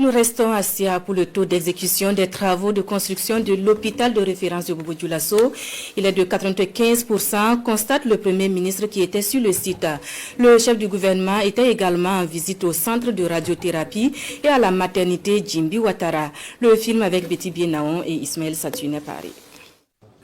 Nous restons à Sia pour le taux d'exécution des travaux de construction de l'hôpital de référence de Bobo Dioulasso. Il est de 95%, constate le Premier ministre qui était sur le site. Le chef du gouvernement était également en visite au centre de radiothérapie et à la maternité Djimbi Ouattara. Le film avec Betty Bienaon et Ismaël Satune Paris.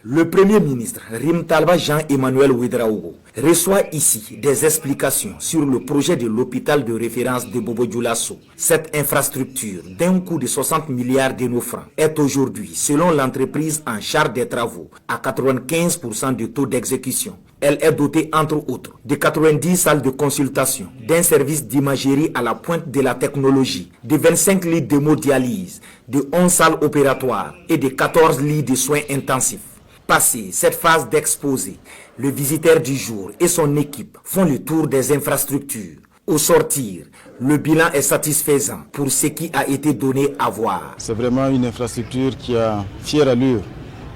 Le Premier ministre Rim Talba Jean-Emmanuel Ouedraogo reçoit ici des explications sur le projet de l'hôpital de référence de Bobo Dioulasso. Cette infrastructure d'un coût de 60 milliards de nos francs est aujourd'hui, selon l'entreprise en charge des travaux, à 95% de taux d'exécution. Elle est dotée entre autres de 90 salles de consultation, d'un service d'imagerie à la pointe de la technologie, de 25 lits d'hémodialyse, de 11 salles opératoires et de 14 lits de soins intensifs. Passé cette phase d'exposé, le visiteur du jour et son équipe font le tour des infrastructures. Au sortir, le bilan est satisfaisant pour ce qui a été donné à voir. C'est vraiment une infrastructure qui a fière allure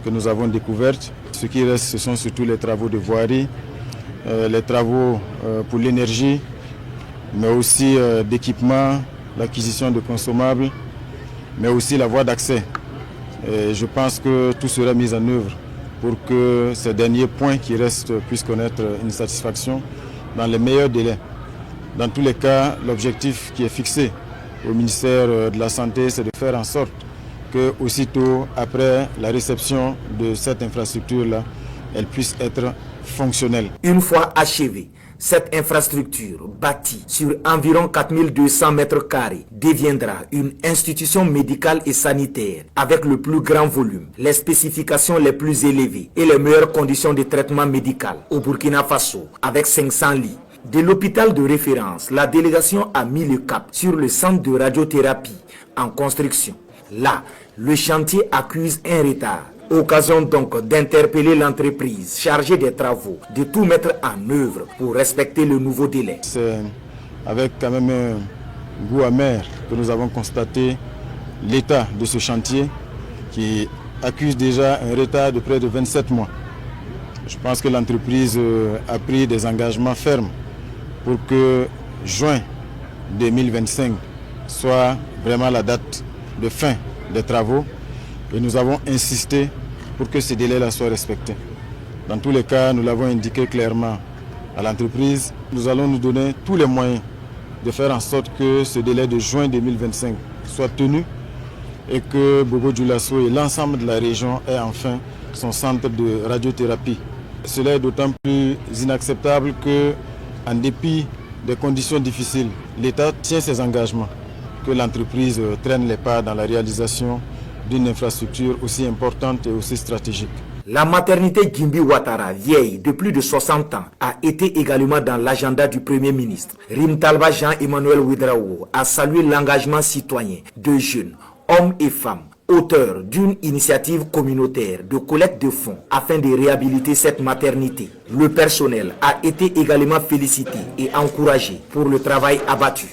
que nous avons découverte. Ce qui reste, ce sont surtout les travaux de voirie, les travaux pour l'énergie, mais aussi d'équipement, l'acquisition de consommables, mais aussi la voie d'accès. Je pense que tout sera mis en œuvre pour que ces derniers points qui restent puissent connaître une satisfaction dans les meilleurs délais. Dans tous les cas, l'objectif qui est fixé au ministère de la Santé, c'est de faire en sorte que aussitôt après la réception de cette infrastructure-là, elle puisse être fonctionnelle. Une fois achevée, cette infrastructure, bâtie sur environ 4200 mètres carrés, deviendra une institution médicale et sanitaire avec le plus grand volume, les spécifications les plus élevées et les meilleures conditions de traitement médical au Burkina Faso, avec 500 lits. De l'hôpital de référence, la délégation a mis le cap sur le centre de radiothérapie en construction. Là, le chantier accuse un retard. Occasion donc d'interpeller l'entreprise chargée des travaux, de tout mettre en œuvre pour respecter le nouveau délai. C'est avec quand même un goût amer que nous avons constaté l'état de ce chantier qui accuse déjà un retard de près de 27 mois. Je pense que l'entreprise a pris des engagements fermes pour que juin 2025 soit vraiment la date de fin des travaux et nous avons insisté pour que ce délai-là soit respecté. Dans tous les cas, nous l'avons indiqué clairement à l'entreprise. Nous allons nous donner tous les moyens de faire en sorte que ce délai de juin 2025 soit tenu et que Bobo Dioulasso et l'ensemble de la région aient enfin son centre de radiothérapie. Cela est d'autant plus inacceptable que, en dépit des conditions difficiles, l'État tient ses engagements, que l'entreprise traîne les pas dans la réalisation d'une infrastructure aussi importante et aussi stratégique. La maternité Djimbi Ouattara, vieille de plus de 60 ans, a été également dans l'agenda du Premier ministre. Rim Talba Jean-Emmanuel Ouedraogo a salué l'engagement citoyen de jeunes, hommes et femmes, auteurs d'une initiative communautaire de collecte de fonds afin de réhabiliter cette maternité. Le personnel a été également félicité et encouragé pour le travail abattu.